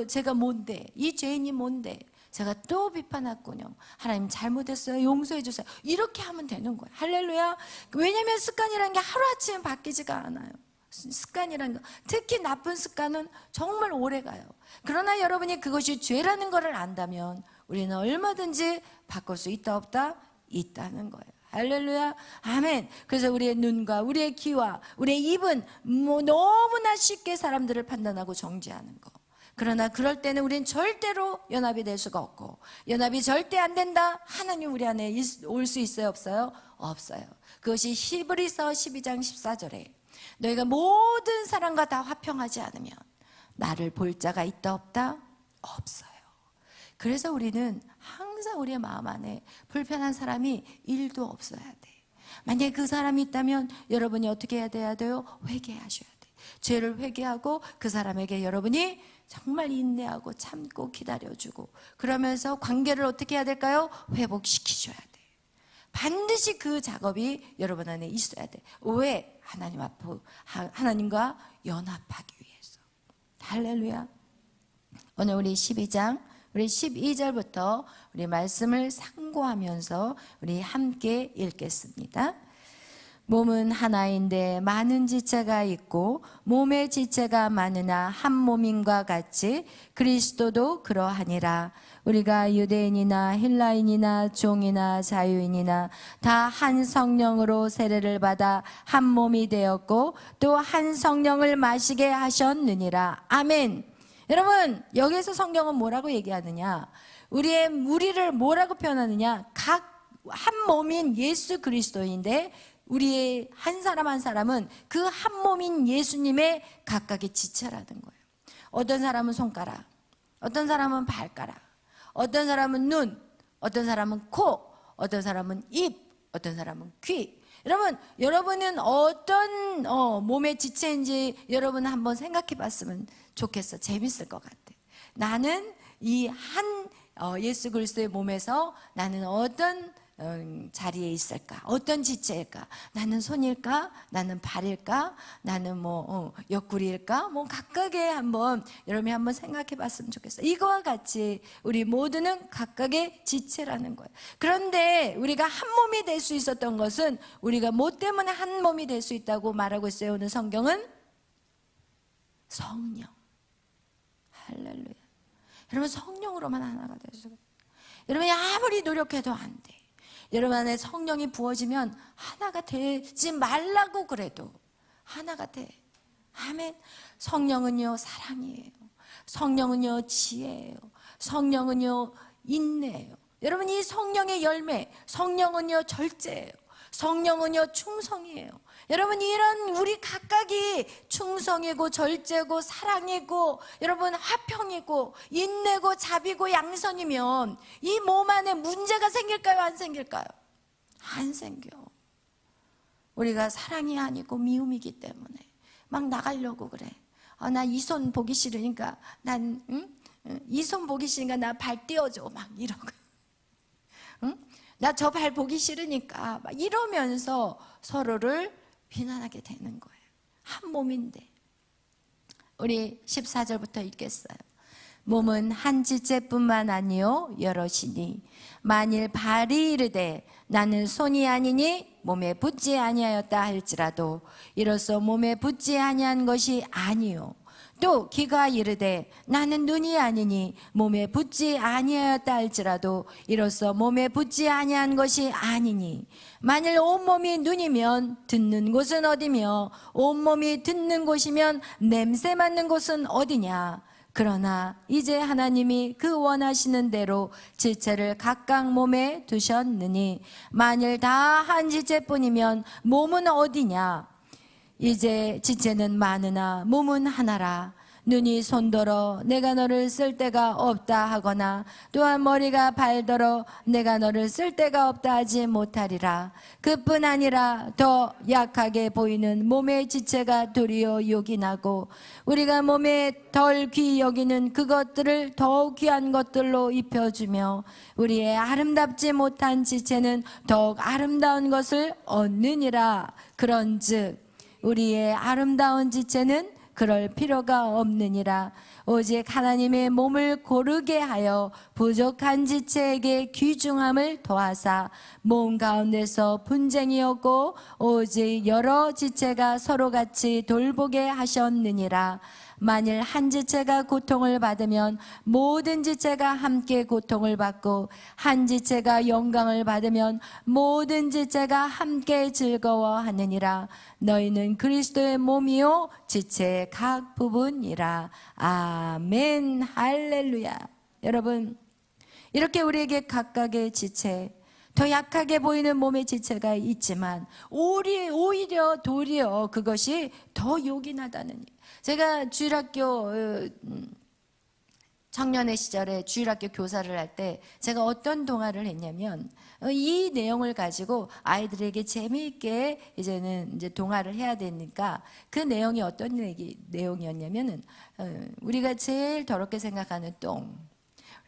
제가 뭔데? 이 죄인이 뭔데? 제가 또 비판했군요. 하나님 잘못했어요. 용서해 주세요. 이렇게 하면 되는 거예요. 할렐루야. 왜냐하면 습관이라는 게 하루아침에 바뀌지가 않아요. 습관이라는 거, 특히 나쁜 습관은 정말 오래가요. 그러나 여러분이 그것이 죄라는 것을 안다면 우리는 얼마든지 바꿀 수 있다 없다? 있다는 거예요. 할렐루야, 아멘. 그래서 우리의 눈과 우리의 귀와 우리의 입은 너무나 쉽게 사람들을 판단하고 정죄하는 거. 그러나 그럴 때는 우리는 절대로 연합이 될 수가 없고, 연합이 절대 안 된다. 하나님 우리 안에 올 수 있어요 없어요? 없어요. 그것이 히브리서 12장 14절에 너희가 모든 사람과 다 화평하지 않으면 나를 볼 자가 있다 없다? 없어요. 그래서 우리는 항상 우리의 마음 안에 불편한 사람이 1도 없어야 돼. 만약에 그 사람이 있다면 여러분이 어떻게 해야 돼요? 회개하셔야 돼. 죄를 회개하고 그 사람에게 여러분이 정말 인내하고 참고 기다려주고 그러면서 관계를 어떻게 해야 될까요? 회복시키셔야 돼. 반드시 그 작업이 여러분 안에 있어야 돼. 왜? 하나님과 연합하기 위해서. 할렐루야. 오늘 우리 12장 우리 12절부터 우리 말씀을 상고하면서 우리 함께 읽겠습니다. 몸은 하나인데 많은 지체가 있고 몸의 지체가 많으나 한 몸인과 같이 그리스도도 그러하니라. 우리가 유대인이나 헬라인이나 종이나 자유인이나 다 한 성령으로 세례를 받아 한 몸이 되었고 또 한 성령을 마시게 하셨느니라. 아멘. 여러분 여기에서 성경은 뭐라고 얘기하느냐? 우리를 뭐라고 표현하느냐? 각 한 몸인 예수 그리스도인데 우리의 한 사람 한 사람은 그 한 몸인 예수님의 각각의 지체라는 거예요. 어떤 사람은 손가락, 어떤 사람은 발가락, 어떤 사람은 눈, 어떤 사람은 코, 어떤 사람은 입, 어떤 사람은 귀. 여러분은 어떤 몸의 지체인지 여러분 한번 생각해 봤으면 좋겠어. 재밌을 것 같아. 나는 이 한 예수 그리스도의 몸에서 나는 어떤 자리에 있을까? 어떤 지체일까? 나는 손일까? 나는 발일까? 나는 옆구리일까? 각각의 여러분이 한번 생각해 봤으면 좋겠어요. 이거와 같이 우리 모두는 각각의 지체라는 거예요. 그런데 우리가 한 몸이 될 수 있었던 것은 우리가 뭐 때문에 한 몸이 될 수 있다고 말하고 있어요. 오늘 성경은 성령. 할렐루야. 여러분 성령으로만 하나가 될 수가 없어요. 여러분이 아무리 노력해도 안 돼. 여러분 안에 성령이 부어지면 하나가 되지 말라고 그래도 하나가 돼. 아멘. 성령은요 사랑이에요. 성령은요 지혜예요. 성령은요 인내예요. 여러분 이 성령의 열매, 성령은요 절제예요. 성령은요 충성이에요. 여러분, 이런 우리 각각이 충성이고 절제고 사랑이고 여러분 화평이고 인내고 자비고 양선이면 이 몸 안에 문제가 생길까요? 안 생길까요? 안 생겨. 우리가 사랑이 아니고 미움이기 때문에 막 나가려고 그래. 나 이 손 보기 싫으니까 난 이 손 보기 싫으니까 나 발 띄워줘 막 이러고, 나 저 발 보기 싫으니까 막 이러면서 서로를 비난하게 되는 거예요. 한 몸인데. 우리 14절부터 읽겠어요. 몸은 한 지체뿐만 아니요 여럿이니 만일 발이 이르되 나는 손이 아니니 몸에 붙지 아니하였다 할지라도 이로써 몸에 붙지 아니한 것이 아니요, 또 귀가 이르되 나는 눈이 아니니 몸에 붙지 아니하였다 할지라도 이로써 몸에 붙지 아니한 것이 아니니 만일 온몸이 눈이면 듣는 곳은 어디며 온몸이 듣는 곳이면 냄새 맡는 곳은 어디냐. 그러나 이제 하나님이 그 원하시는 대로 지체를 각각 몸에 두셨느니 만일 다 한 지체뿐이면 몸은 어디냐. 이제 지체는 많으나 몸은 하나라. 눈이 손더러 내가 너를 쓸 데가 없다 하거나 또한 머리가 발더러 내가 너를 쓸 데가 없다 하지 못하리라. 그뿐 아니라 더 약하게 보이는 몸의 지체가 도리어 요긴하고 우리가 몸에 덜 귀히 여기는 그것들을 더욱 귀한 것들로 입혀주며 우리의 아름답지 못한 지체는 더욱 아름다운 것을 얻느니라. 그런즉 우리의 아름다운 지체는 그럴 필요가 없느니라. 오직 하나님의 몸을 고르게 하여 부족한 지체에게 귀중함을 더하사 몸 가운데서 분쟁이 없고 오직 여러 지체가 서로 같이 돌보게 하셨느니라. 만일 한 지체가 고통을 받으면 모든 지체가 함께 고통을 받고 한 지체가 영광을 받으면 모든 지체가 함께 즐거워하느니라. 너희는 그리스도의 몸이요 지체의 각 부분이라. 아멘. 할렐루야. 여러분, 이렇게 우리에게 각각의 지체, 더 약하게 보이는 몸의 지체가 있지만 오히려 도리어 그것이 더 요긴하다는 일. 제가 주일학교 청년의 시절에 주일학교 교사를 할 때 제가 어떤 동화를 했냐면 이 내용을 가지고 아이들에게 재미있게 이제 동화를 해야 되니까 그 내용이 어떤 내용이었냐면은 우리가 제일 더럽게 생각하는 똥,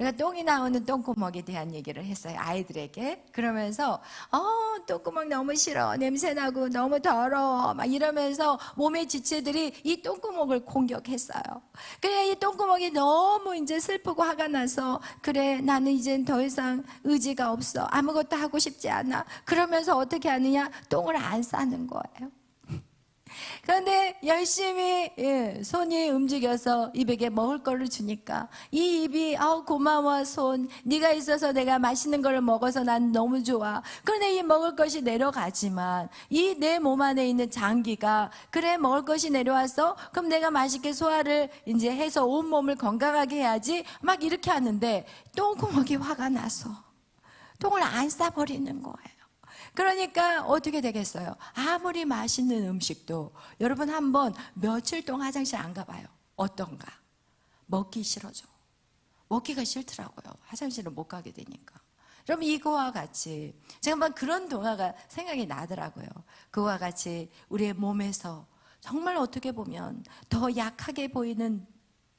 우리가 똥이 나오는 똥구멍에 대한 얘기를 했어요, 아이들에게. 그러면서 똥구멍 너무 싫어, 냄새나고 너무 더러워 막 이러면서 몸의 지체들이 이 똥구멍을 공격했어요. 그래, 이 똥구멍이 너무 이제 슬프고 화가 나서 그래, 나는 이젠 더 이상 의지가 없어, 아무것도 하고 싶지 않아. 그러면서 어떻게 하느냐, 똥을 안 싸는 거예요. 그런데 열심히 손이 움직여서 입에게 먹을 거를 주니까 이 입이 고마워 손, 네가 있어서 내가 맛있는 걸 먹어서 난 너무 좋아. 그런데 이 먹을 것이 내려가지만 이 내 몸 안에 있는 장기가 그래, 먹을 것이 내려왔어? 그럼 내가 맛있게 소화를 이제 해서 온 몸을 건강하게 해야지 막 이렇게 하는데 똥구멍이 화가 나서 똥을 안 싸버리는 거예요. 그러니까 어떻게 되겠어요? 아무리 맛있는 음식도 여러분 한번 며칠 동안 화장실 안 가봐요. 어떤가? 먹기 싫어져. 먹기가 싫더라고요. 화장실을 못 가게 되니까. 여러분, 이거와 같이 제가 한번 그런 동화가 생각이 나더라고요. 그와 같이 우리의 몸에서 정말 어떻게 보면 더 약하게 보이는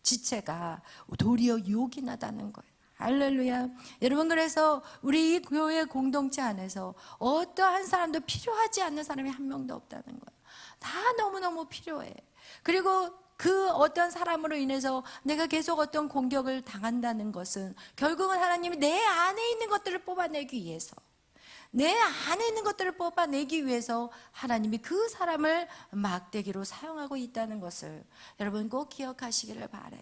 지체가 도리어 요긴하다는 거예요. 할렐루야. 여러분, 그래서 우리 이 교회 공동체 안에서 어떠한 사람도 필요하지 않는 사람이 한 명도 없다는 거예요. 다 너무너무 필요해. 그리고 그 어떤 사람으로 인해서 내가 계속 어떤 공격을 당한다는 것은 결국은 하나님이 내 안에 있는 것들을 뽑아내기 위해서, 내 안에 있는 것들을 뽑아내기 위해서 하나님이 그 사람을 막대기로 사용하고 있다는 것을 여러분 꼭 기억하시기를 바라요.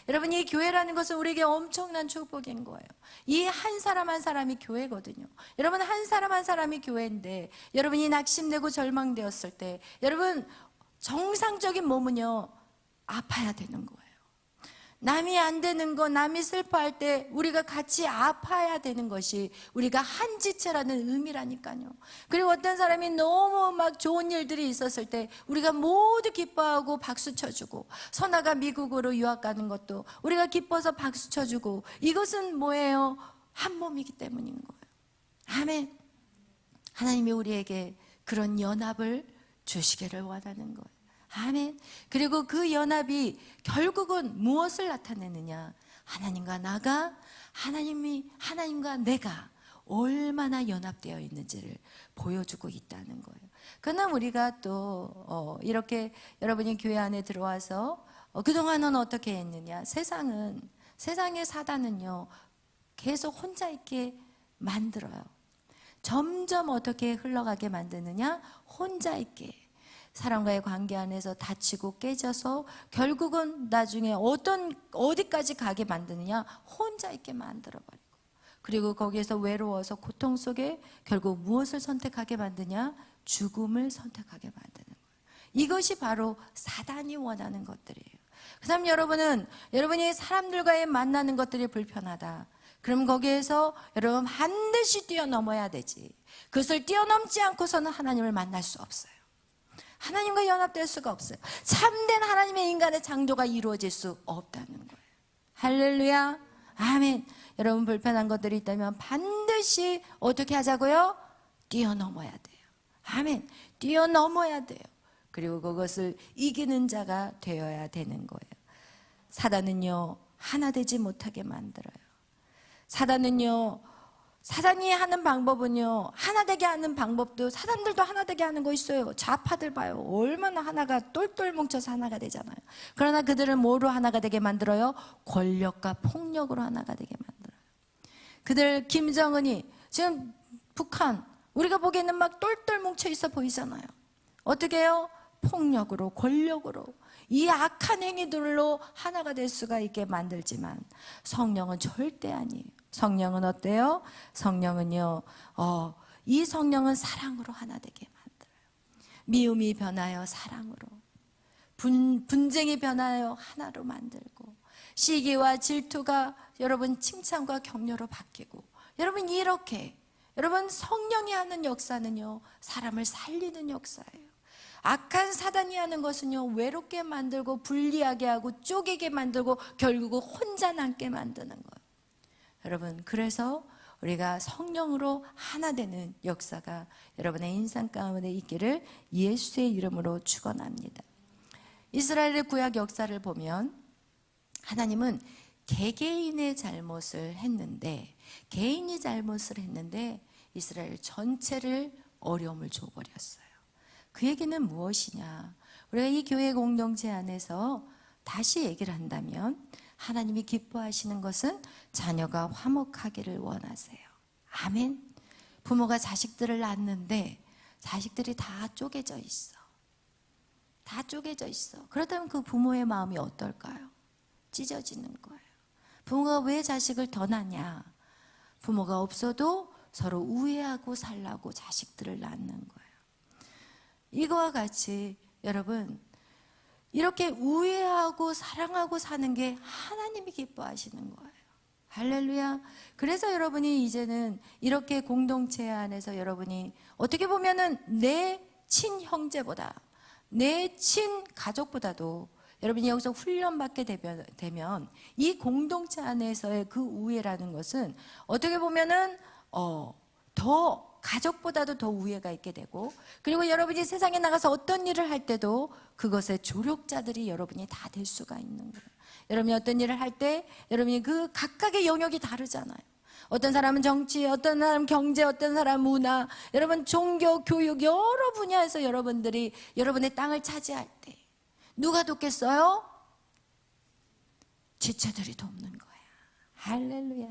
여러분, 이 교회라는 것은 우리에게 엄청난 축복인 거예요. 이 한 사람 한 사람이 교회거든요. 여러분, 한 사람 한 사람이 교회인데 여러분이 낙심되고 절망되었을 때 여러분 정상적인 몸은요 아파야 되는 거예요. 남이 안 되는 거, 남이 슬퍼할 때 우리가 같이 아파야 되는 것이 우리가 한 지체라는 의미라니까요. 그리고 어떤 사람이 너무 막 좋은 일들이 있었을 때 우리가 모두 기뻐하고 박수 쳐주고, 선아가 미국으로 유학 가는 것도 우리가 기뻐서 박수 쳐주고, 이것은 뭐예요? 한 몸이기 때문인 거예요. 아멘. 하나님이 우리에게 그런 연합을 주시기를 원하는 거예요. 아멘. 그리고 그 연합이 결국은 무엇을 나타내느냐? 하나님과 나가, 하나님과 내가 얼마나 연합되어 있는지를 보여주고 있다는 거예요. 그러나 우리가 또 이렇게 여러분이 교회 안에 들어와서 그동안은 어떻게 했느냐? 세상의 사단은요, 계속 혼자 있게 만들어요. 점점 어떻게 흘러가게 만드느냐? 혼자 있게. 사람과의 관계 안에서 다치고 깨져서 결국은 나중에 어디까지 가게 만드느냐? 혼자 있게 만들어버리고, 그리고 거기에서 외로워서 고통 속에 결국 무엇을 선택하게 만드냐? 죽음을 선택하게 만드는 거예요. 이것이 바로 사단이 원하는 것들이에요. 그 다음 여러분이 사람들과의 만나는 것들이 불편하다. 그럼 거기에서 여러분 반드시 뛰어넘어야 되지. 그것을 뛰어넘지 않고서는 하나님을 만날 수 없어요. 하나님과 연합될 수가 없어요. 참된 하나님의 인간의 창조가 이루어질 수 없다는 거예요. 할렐루야. 아멘. 여러분 불편한 것들이 있다면 반드시 어떻게 하자고요? 뛰어넘어야 돼요. 아멘. 뛰어넘어야 돼요. 그리고 그것을 이기는 자가 되어야 되는 거예요. 사단은요, 하나 되지 못하게 만들어요. 사단이 하는 방법은요, 하나 되게 하는 방법도, 사단들도 하나 되게 하는 거 있어요. 좌파들 봐요. 얼마나 하나가 똘똘 뭉쳐서 하나가 되잖아요. 그러나 그들은 뭐로 하나가 되게 만들어요? 권력과 폭력으로 하나가 되게 만들어요. 김정은이 지금 북한, 우리가 보기에는 막 똘똘 뭉쳐 있어 보이잖아요. 어떻게 해요? 폭력으로, 권력으로, 이 악한 행위들로 하나가 될 수가 있게 만들지만 성령은 절대 아니에요. 성령은 어때요? 성령은요, 이 성령은 사랑으로 하나 되게 만들어요. 미움이 변하여 사랑으로, 분쟁이 변하여 하나로 만들고, 시기와 질투가 여러분 칭찬과 격려로 바뀌고, 여러분 성령이 하는 역사는요, 사람을 살리는 역사예요. 악한 사단이 하는 것은요, 외롭게 만들고 분리하게 하고 쪼개게 만들고 결국은 혼자 남게 만드는 거예요. 여러분, 그래서 우리가 성령으로 하나 되는 역사가 여러분의 인생 가운데 있기를 예수의 이름으로 축원합니다. 이스라엘의 구약 역사를 보면 하나님은 개개인의 잘못을 했는데, 개인이 잘못을 했는데 이스라엘 전체를 어려움을 줘버렸어요. 그 얘기는 무엇이냐? 우리가 이 교회 공동체 안에서 다시 얘기를 한다면, 하나님이 기뻐하시는 것은 자녀가 화목하기를 원하세요. 아멘. 부모가 자식들을 낳는데 자식들이 다 쪼개져 있어. 다 쪼개져 있어. 그렇다면 그 부모의 마음이 어떨까요? 찢어지는 거예요. 부모가 왜 자식을 더 낳냐? 부모가 없어도 서로 우애하고 살라고 자식들을 낳는 거예요. 이거와 같이 여러분, 이렇게 우애하고 사랑하고 사는 게 하나님이 기뻐하시는 거예요. 할렐루야. 그래서 여러분이 이제는 이렇게 공동체 안에서 여러분이 어떻게 보면은 내 친형제보다, 내 친가족보다도 여러분이 여기서 훈련받게 되면 이 공동체 안에서의 그 우애라는 것은 어떻게 보면은 더 가족보다도 더 우애가 있게 되고, 그리고 여러분이 세상에 나가서 어떤 일을 할 때도 그것의 조력자들이 여러분이 다 될 수가 있는 거예요. 여러분이 어떤 일을 할 때 여러분이 그 각각의 영역이 다르잖아요. 어떤 사람은 정치, 어떤 사람은 경제, 어떤 사람은 문화, 여러분 종교, 교육, 여러 분야에서 여러분들이 여러분의 땅을 차지할 때 누가 돕겠어요? 지체들이 돕는 거야. 할렐루야.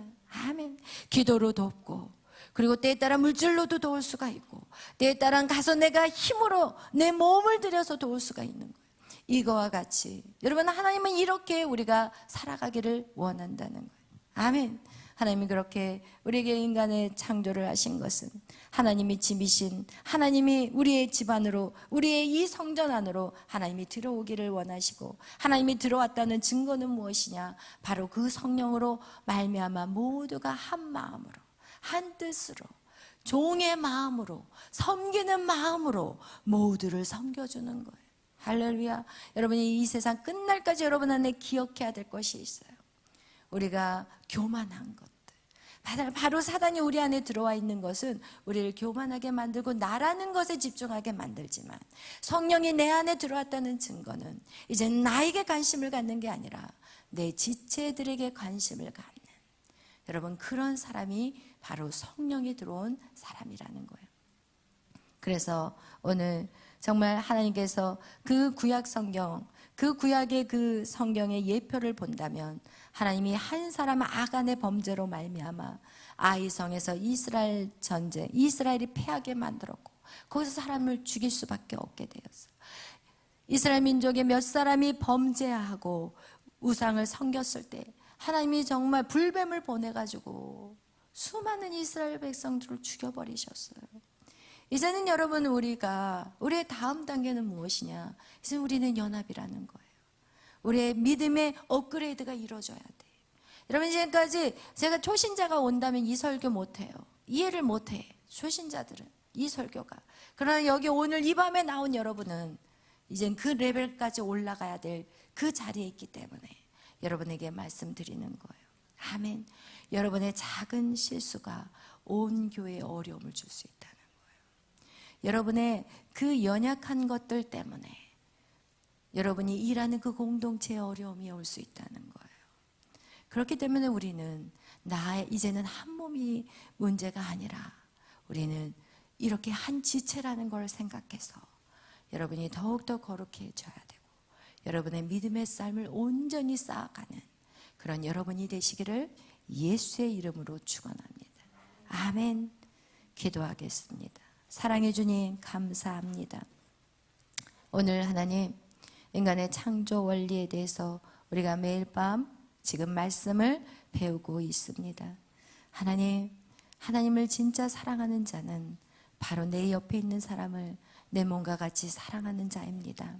아멘. 기도로 돕고, 그리고 때에 따라 물질로도 도울 수가 있고, 때에 따라 가서 내가 힘으로 내 몸을 들여서 도울 수가 있는 거예요. 이거와 같이 여러분, 하나님은 이렇게 우리가 살아가기를 원한다는 거예요. 아멘. 하나님이 그렇게 우리에게 인간의 창조를 하신 것은 하나님이 집이신 하나님이 우리의 집 안으로, 우리의 이 성전 안으로 하나님이 들어오기를 원하시고, 하나님이 들어왔다는 증거는 무엇이냐? 바로 그 성령으로 말미암아 모두가 한 마음으로, 한 뜻으로, 종의 마음으로, 섬기는 마음으로 모두를 섬겨주는 거예요. 할렐루야. 여러분이 이 세상 끝날까지 여러분 안에 기억해야 될 것이 있어요. 우리가 교만한 것들, 바로 사단이 우리 안에 들어와 있는 것은 우리를 교만하게 만들고 나라는 것에 집중하게 만들지만, 성령이 내 안에 들어왔다는 증거는 이제 나에게 관심을 갖는 게 아니라 내 지체들에게 관심을 갖는, 여러분 그런 사람이 바로 성령이 들어온 사람이라는 거예요. 그래서 오늘 정말 하나님께서 그 구약 성경, 그 구약의 그 성경의 예표를 본다면, 하나님이 한 사람 아간의 범죄로 말미암아 아이성에서 이스라엘 전쟁, 이스라엘이 패하게 만들었고 거기서 사람을 죽일 수밖에 없게 되었어요. 이스라엘 민족의 몇 사람이 범죄하고 우상을 섬겼을 때 하나님이 정말 불뱀을 보내가지고 수많은 이스라엘 백성들을 죽여버리셨어요. 이제는 여러분, 우리의 다음 단계는 무엇이냐? 이제 우리는 연합이라는 거예요. 우리의 믿음의 업그레이드가 이루어져야 돼요. 여러분, 지금까지 제가 초신자가 온다면 이 설교 못해요. 이해를 못해, 초신자들은 이 설교가. 그러나 여기 오늘 이 밤에 나온 여러분은 이젠 그 레벨까지 올라가야 될 그 자리에 있기 때문에 여러분에게 말씀드리는 거예요. 아멘. 여러분의 작은 실수가 온 교회에 어려움을 줄 수 있다는 거예요. 여러분의 그 연약한 것들 때문에 여러분이 일하는 그 공동체에 어려움이 올 수 있다는 거예요. 그렇기 때문에 우리는 이제는 한 몸이 문제가 아니라 우리는 이렇게 한 지체라는 걸 생각해서 여러분이 더욱더 거룩해져야 되고, 여러분의 믿음의 삶을 온전히 쌓아가는 그런 여러분이 되시기를 예수의 이름으로 축원합니다. 아멘. 기도하겠습니다. 사랑해 주님, 감사합니다. 오늘 하나님, 인간의 창조 원리에 대해서 우리가 매일 밤 지금 말씀을 배우고 있습니다. 하나님을 진짜 사랑하는 자는 바로 내 옆에 있는 사람을 내 몸과 같이 사랑하는 자입니다.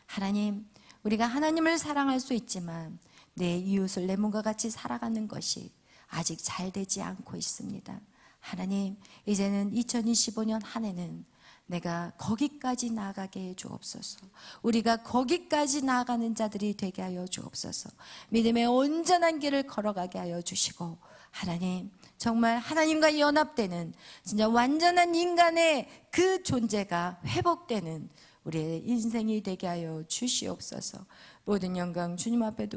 하나님, 우리가 하나님을 사랑할 수 있지만 내 이웃을 내 몸과 같이 살아가는 것이 아직 잘 되지 않고 있습니다. 하나님, 이제는 2025년 한 해는 내가 거기까지 나아가게 해 주옵소서. 우리가 거기까지 나아가는 자들이 되게 하여 주옵소서. 믿음의 온전한 길을 걸어가게 하여 주시고, 하나님, 정말 하나님과 연합되는 진짜 완전한 인간의 그 존재가 회복되는 우리의 인생이 되게 하여 주시옵소서. 모든 영광 주님 앞에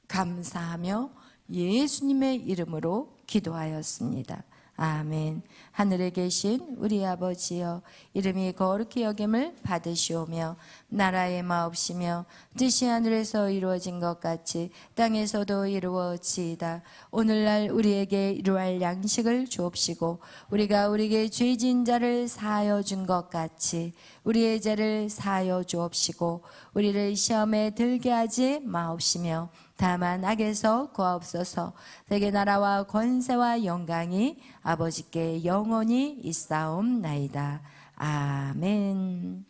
감사하며 예수님의 이름으로 기도하였습니다. 아멘. 하늘에 계신 우리 아버지여, 이름이 거룩히 여김을 받으시오며 나라의 마옵시며 뜻이 하늘에서 이루어진 것 같이 땅에서도 이루어지이다. 오늘날 우리에게 이루할 양식을 주옵시고 우리가 우리에게 죄진 자를 사하여 준 것 같이 우리의 죄를 사하여 주옵시고 우리를 시험에 들게 하지 마옵시며 다만 악에서 구하옵소서. 세계 나라와 권세와 영광이 아버지께 영원히 있사옵나이다. 아멘.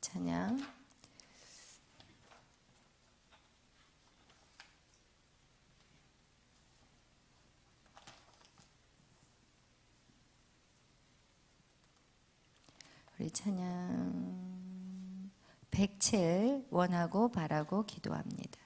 찬양. 우리 찬양 107 원하고 바라고 기도합니다.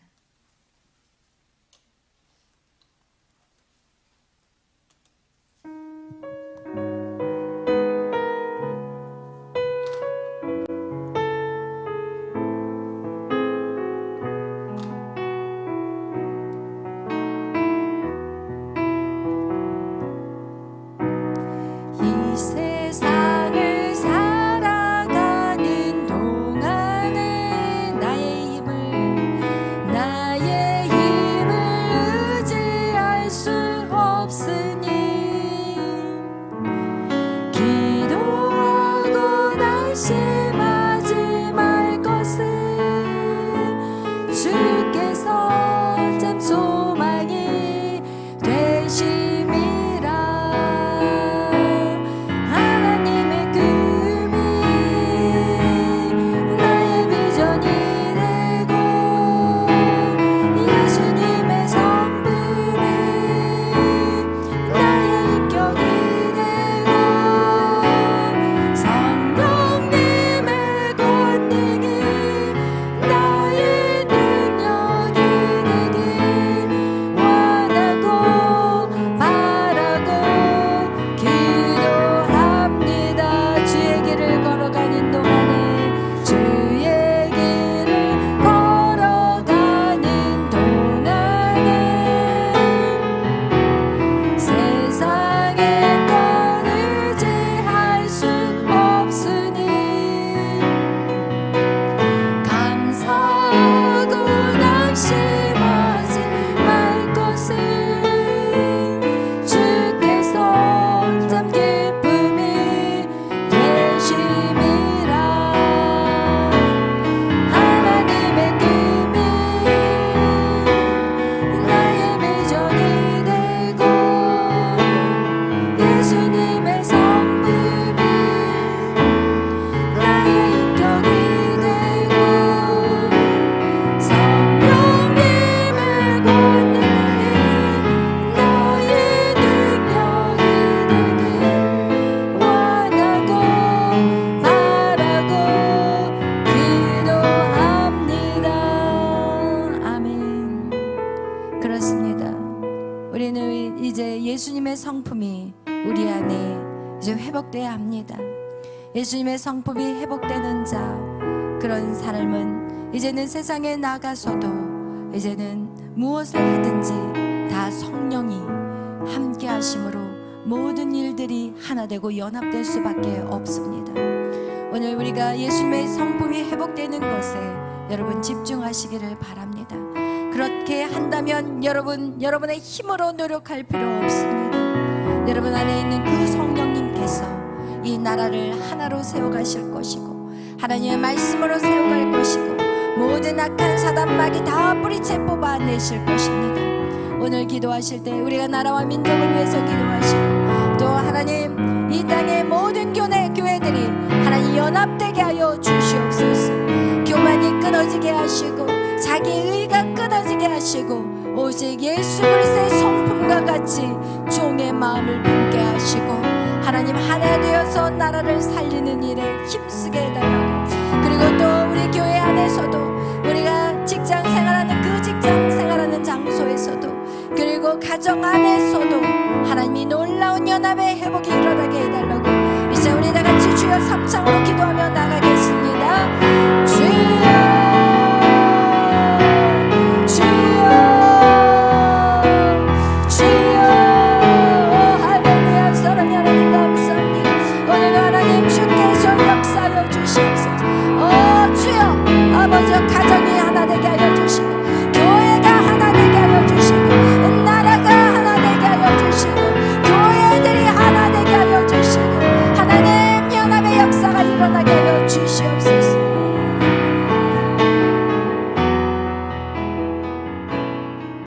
이제 회복돼야 합니다. 예수님의 성품이 회복되는 자, 그런 삶은 이제는 세상에 나가서도 이제는 무엇을 하든지 다 성령이 함께 하심으로 모든 일들이 하나 되고 연합될 수밖에 없습니다. 오늘 우리가 예수님의 성품이 회복되는 것에 여러분 집중하시기를 바랍니다. 그렇게 한다면 여러분의 힘으로 노력할 필요 없습니다. 여러분 안에 있는 그 성령님께서 이 나라를 하나로 세워가실 것이고 하나님의 말씀으로 세워갈 것이고 모든 악한 사단마귀 다 뿌리채 뽑아내실 것입니다. 오늘 기도하실 때 우리가 나라와 민족을 위해서 기도하시고 또 하나님 이 땅의 모든 교회들이 하나님 연합되게 하여 주시옵소서. 교만이 끊어지게 하시고 자기 의가 끊어지게 하시고 오직 예수 그리스도의 성품과 같이 종의 마음을 품게 하시고 하나님 하나 되어서 나라를 살리는 일에 힘쓰게 해달라고. 그리고 또 우리 교회 안에서도 우리가 직장 생활하는 그 직장 생활하는 장소에서도 그리고 가정 안에서도 하나님이 놀라운 연합의 회복이 일어나게 해달라고. 이제 우리 다 같이 주여 3창으로 기도하며 나가겠습니다. 주여 가정이 하나 되게 하여 주시고 교회가 하나 되게 하여 주시고 나라가 하나 되게 하여 주시고 교회들이 하나 되게 하여 주시고 하나님 연합의 역사가 일어나게 하여 주시옵소서.